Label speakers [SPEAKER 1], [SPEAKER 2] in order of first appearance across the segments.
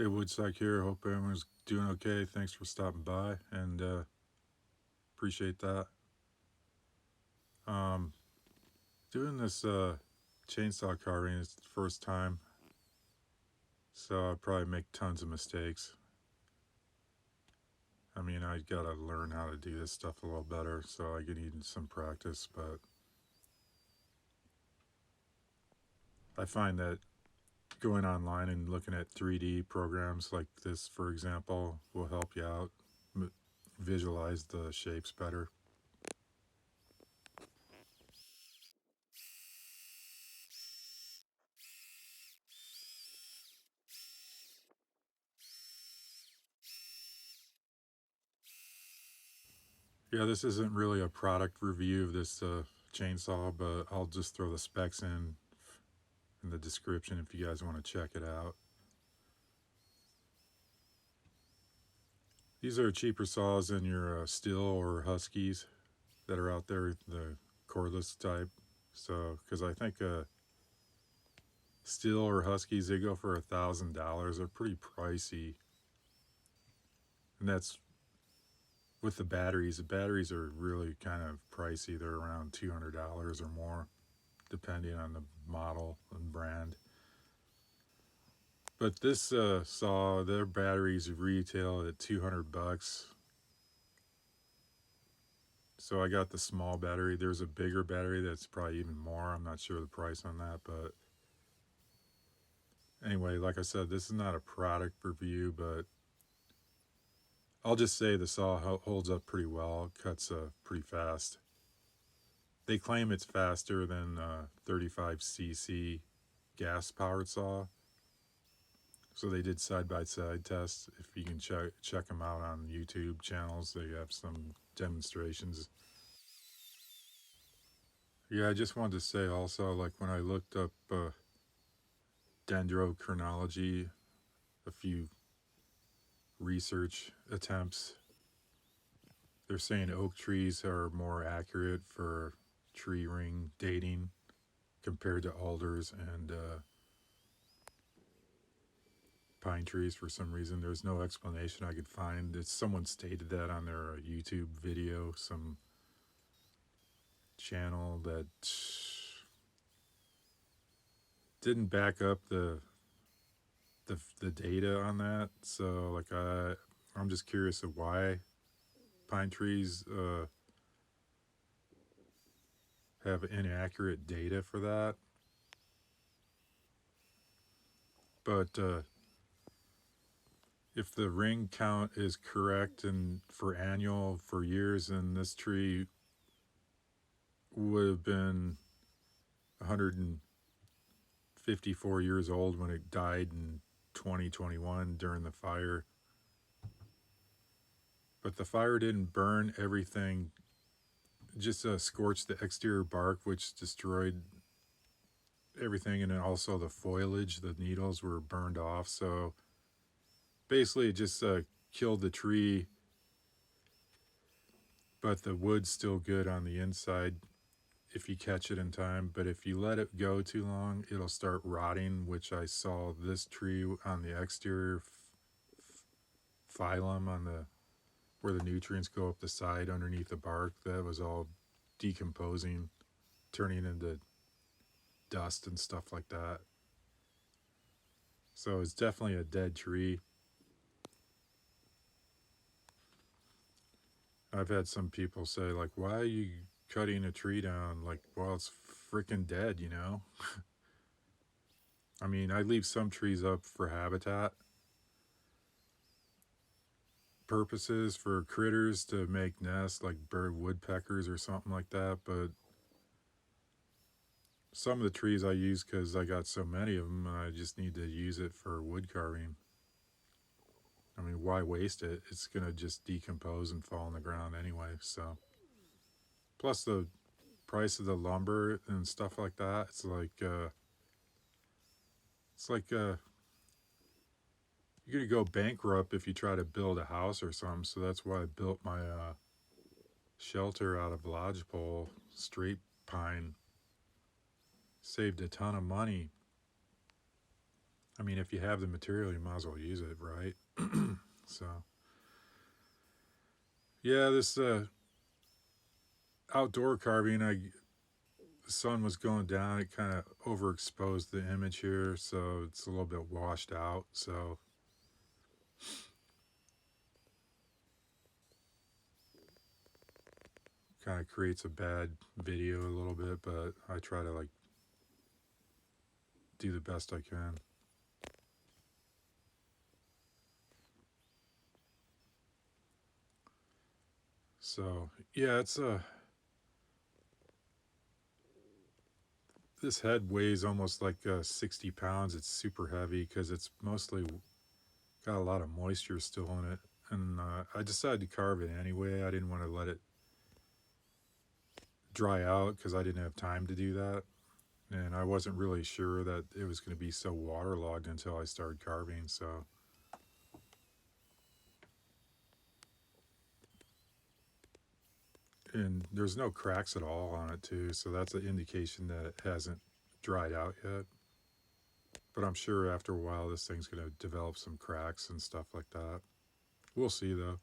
[SPEAKER 1] Hey, Woodstock here. Hope everyone's doing okay. Thanks for stopping by and appreciate that. Um, Doing this chainsaw carving is the first time, so I'll probably make tons of mistakes. I mean, I gotta learn how to do this stuff a little better, so I could need some practice. But I find that going online and looking at 3D programs like this, for example, will help you out, visualize the shapes better. Yeah, this isn't really a product review of this chainsaw, but I'll just throw the specs in the description if you guys want to check it out. These are cheaper saws than your Stihl or Huskies that are out there, the cordless type. So, because I think Stihl or Huskies, they go for $1,000. They're pretty pricey, and that's with the batteries. The batteries are really kind of pricey. They're around $200 or more, depending on the model and brand. But this saw, their batteries retail at $200. So I got the small battery. There's a bigger battery that's probably even more. I'm not sure the price on that, but anyway, like I said, this is not a product review, but I'll just say the saw holds up pretty well. It cuts pretty fast. They claim it's faster than 35cc gas powered saw. So they did side by side tests. If you can check them out on YouTube channels, they have some demonstrations. Yeah, I just wanted to say also, like when I looked up dendrochronology, a few research attempts, they're saying oak trees are more accurate for tree ring dating compared to alders and pine trees for some reason. There's no explanation I could find. Someone stated that on their YouTube video, some channel that didn't back up the data on that. So like I'm just curious of why pine trees have inaccurate data for that. But if the ring count is correct and for annual for years, then this tree would have been 154 years old when it died in 2021 during the fire. But the fire didn't burn everything, just scorched the exterior bark, which destroyed everything, and then also the foliage, the needles were burned off. So basically, it just killed the tree, but the wood's still good on the inside if you catch it in time. But if you let it go too long, it'll start rotting, which I saw this tree on the exterior phylum on the where the nutrients go up the side underneath the bark. That was all decomposing, turning into dust and stuff like that. So it's definitely a dead tree. I've had some people say, like, why are you cutting a tree down? Like, well, it's freaking dead, you know? I mean, I leave some trees up for habitat purposes for critters to make nests, like bird woodpeckers or something like that. But some of the trees I use because I got so many of them, and I just need to use it for wood carving. I mean, why waste it? It's going to just decompose and fall on the ground anyway. So, plus the price of the lumber and stuff like that, it's like you're gonna go bankrupt if you try to build a house or something. So that's why I built my shelter out of lodgepole, straight pine. Saved a ton of money. I mean, if you have the material, you might as well use it, right? So, yeah, this outdoor carving, the sun was going down. It kind of overexposed the image here, so it's a little bit washed out. So, kind of creates a bad video a little bit, but I try to like do the best I can. So, yeah, it's this head weighs almost like 60 pounds. It's super heavy because it's mostly got a lot of moisture still in it. And I decided to carve it anyway. I didn't want to let it dry out because I didn't have time to do that. And I wasn't really sure that it was going to be so waterlogged until I started carving. So, and there's no cracks at all on it too. So that's an indication that it hasn't dried out yet. But I'm sure after a while this thing's going to develop some cracks and stuff like that. We'll see though.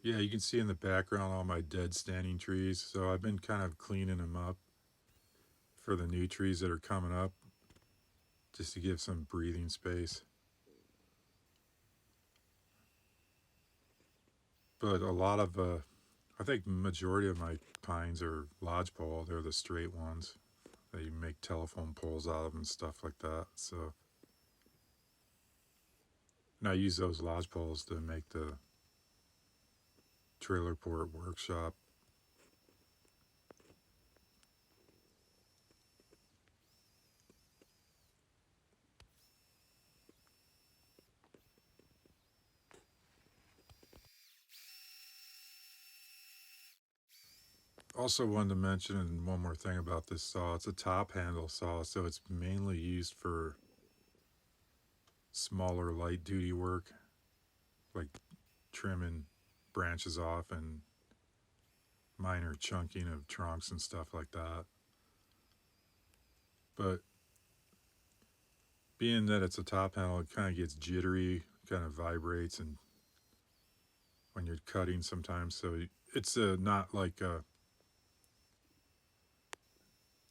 [SPEAKER 1] Yeah, you can see in the background all my dead standing trees. So I've been kind of cleaning them up for the new trees that are coming up, just to give some breathing space. But a lot of, I think majority of my pines are lodgepole. They're the straight ones. They make telephone poles out of and stuff like that. So, and I use those lodgepoles to make the trailer port workshop. Also wanted to mention one more thing about this saw. It's a top handle saw, so it's mainly used for smaller light duty work, like trimming branches off and minor chunking of trunks and stuff like that. But being that it's a top handle, it kind of gets jittery, kind of vibrates, and when you're cutting sometimes. So it's not like a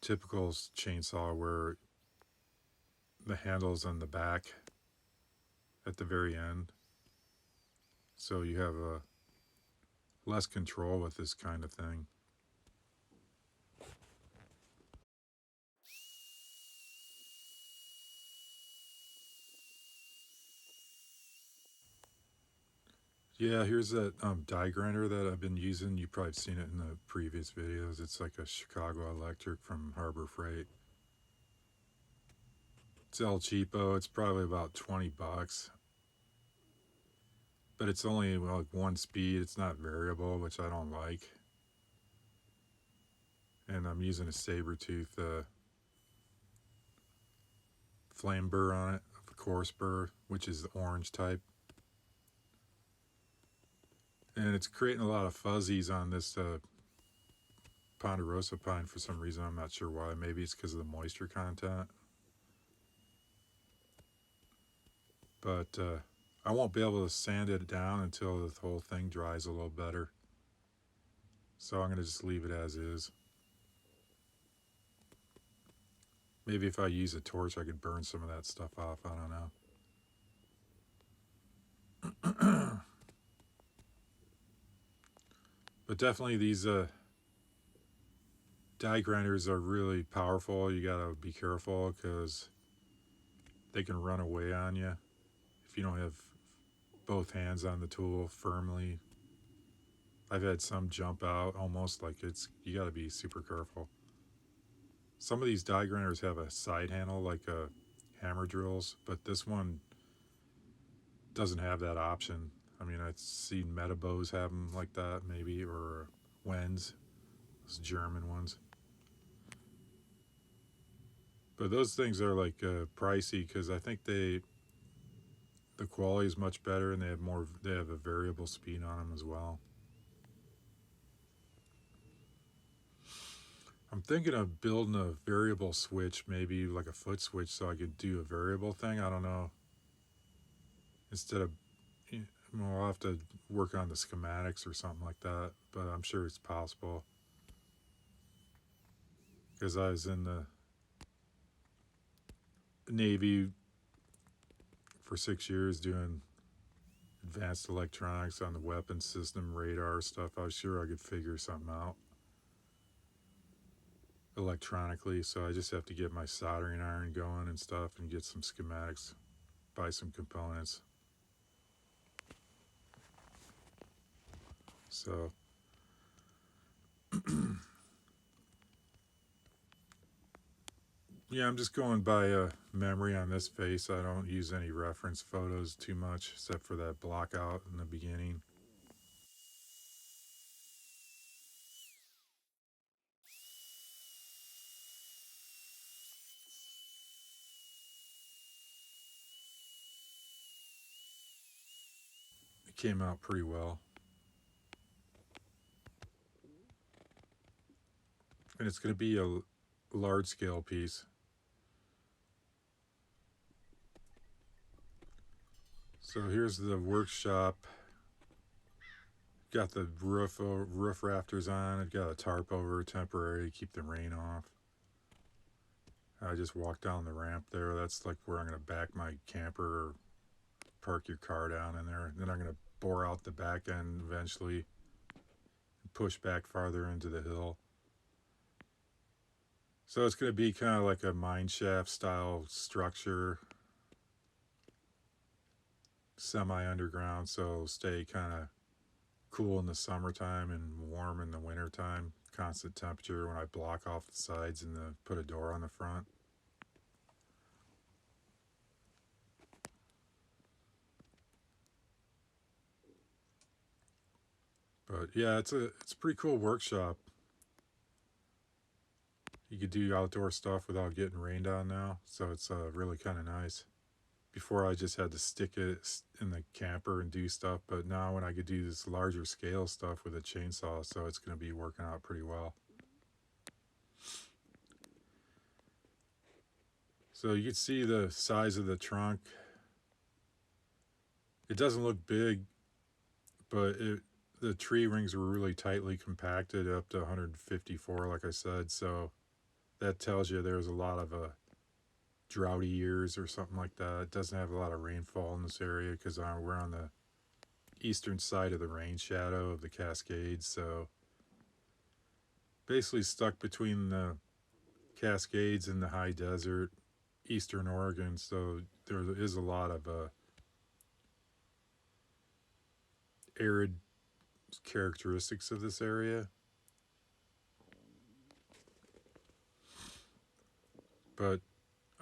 [SPEAKER 1] typical chainsaw where the handle's on the back at the very end. So you have less control with this kind of thing. Yeah, here's that die grinder that I've been using. You've probably seen it in the previous videos. It's like a Chicago Electric from Harbor Freight. It's El Cheapo. It's probably about 20 bucks. But it's only like one speed. It's not variable, which I don't like. And I'm using a saber-tooth flame burr on it, a coarse burr, which is the orange type. And it's creating a lot of fuzzies on this Ponderosa pine for some reason. I'm not sure why. Maybe it's because of the moisture content. But I won't be able to sand it down until the whole thing dries a little better. So I'm going to just leave it as is. Maybe if I use a torch, I could burn some of that stuff off. I don't know. But definitely these die grinders are really powerful. You got to be careful because they can run away on you if you don't have both hands on the tool firmly. I've had some jump out almost like you got to be super careful. Some of these die grinders have a side handle like a hammer drills, but this one doesn't have that option. I mean, I've seen Metabos have them like that, maybe, or Wens, those German ones. But those things are like pricey because I think the quality is much better, and they have a variable speed on them as well. I'm thinking of building a variable switch, maybe like a foot switch, so I could do a variable thing. I don't know. Instead of, well, I'll have to work on the schematics or something like that, but I'm sure it's possible. Because I was in the Navy for 6 years doing advanced electronics on the weapons system, radar stuff. I was sure I could figure something out electronically, so I just have to get my soldering iron going and stuff and get some schematics, buy some components. So yeah, I'm just going by memory on this face. I don't use any reference photos too much, except for that block out in the beginning. It came out pretty well. And it's going to be a large scale piece. So here's the workshop. Got the roof rafters on. I've got a tarp over temporary to keep the rain off. I just walked down the ramp there. That's like where I'm going to back my camper or park your car down in there. Then I'm going to bore out the back end eventually and push back farther into the hill. So it's going to be kind of like a mine shaft style structure, semi-underground, so stay kind of cool in the summertime and warm in the wintertime. Constant temperature when I block off the sides and put a door on the front. But yeah, it's a pretty cool workshop. You could do outdoor stuff without getting rained on now, so it's really kind of nice. Before I just had to stick it in the camper and do stuff, but now when I could do this larger scale stuff with a chainsaw, so it's going to be working out pretty well. So you can see the size of the trunk. It doesn't look big, but the tree rings were really tightly compacted up to 154, like I said, so that tells you there's a lot of droughty years or something like that. It doesn't have a lot of rainfall in this area because we're on the eastern side of the rain shadow of the Cascades, so basically stuck between the Cascades and the high desert, eastern Oregon, so there is a lot of arid characteristics of this area. But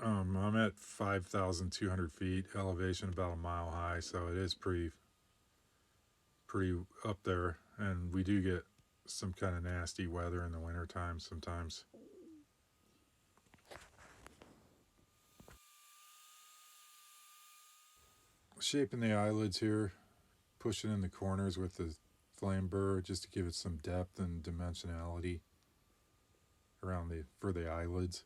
[SPEAKER 1] I'm at 5,200 feet elevation, about a mile high, so it is pretty up there, and we do get some kind of nasty weather in the wintertime sometimes. Shaping the eyelids here, pushing in the corners with the flame burr just to give it some depth and dimensionality around for the eyelids.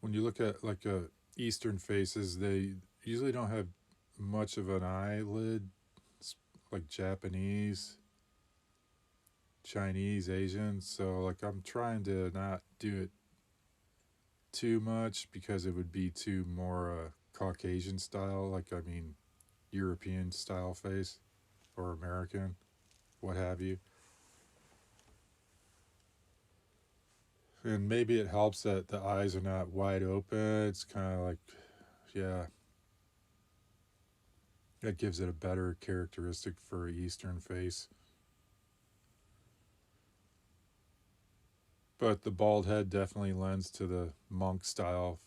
[SPEAKER 1] When you look at like eastern faces, they usually don't have much of an eyelid, like Japanese, Chinese, Asian. So like I'm trying to not do it too much because it would be too more Caucasian style, like I mean European style face or American, what have you. And maybe it helps that the eyes are not wide open. It's kind of like, yeah, that gives it a better characteristic for an Eastern face. But the bald head definitely lends to the monk style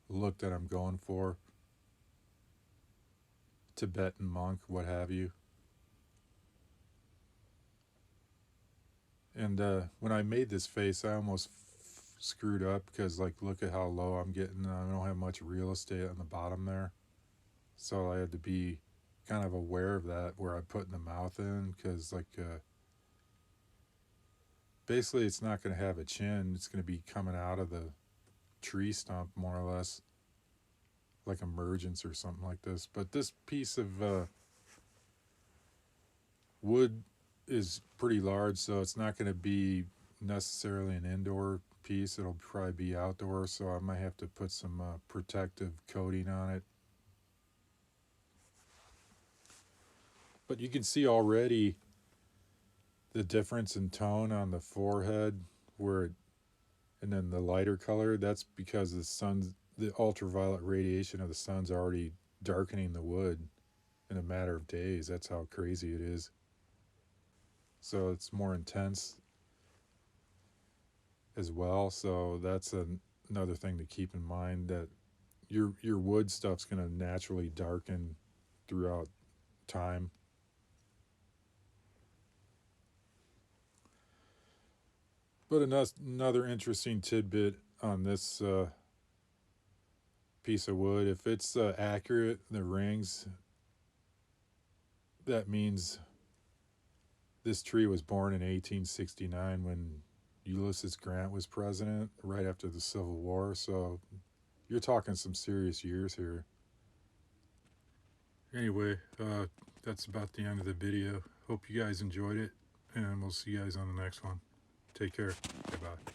[SPEAKER 1] look that I'm going for. Tibetan monk, what have you. And when I made this face, I almost screwed up because, like, look at how low I'm getting. I don't have much real estate on the bottom there. So I had to be kind of aware of that where I'm putting the mouth in, because, like, basically it's not going to have a chin. It's going to be coming out of the tree stump more or less, like emergence or something like this. But this piece of wood is pretty large, so it's not going to be necessarily an indoor piece. It'll probably be outdoor, so I might have to put some protective coating on it. But you can see already the difference in tone on the forehead, where it, and then the lighter color. That's because the ultraviolet radiation of the sun's already darkening the wood in a matter of days. That's how crazy it is. So it's more intense as well. So that's another thing to keep in mind, that your wood stuff's going to naturally darken throughout time. But another interesting tidbit on this piece of wood, if it's accurate, the rings, that means this tree was born in 1869 when Ulysses Grant was president, right after the Civil War. So you're talking some serious years here. Anyway, that's about the end of the video. Hope you guys enjoyed it, and we'll see you guys on the next one. Take care. Bye-bye.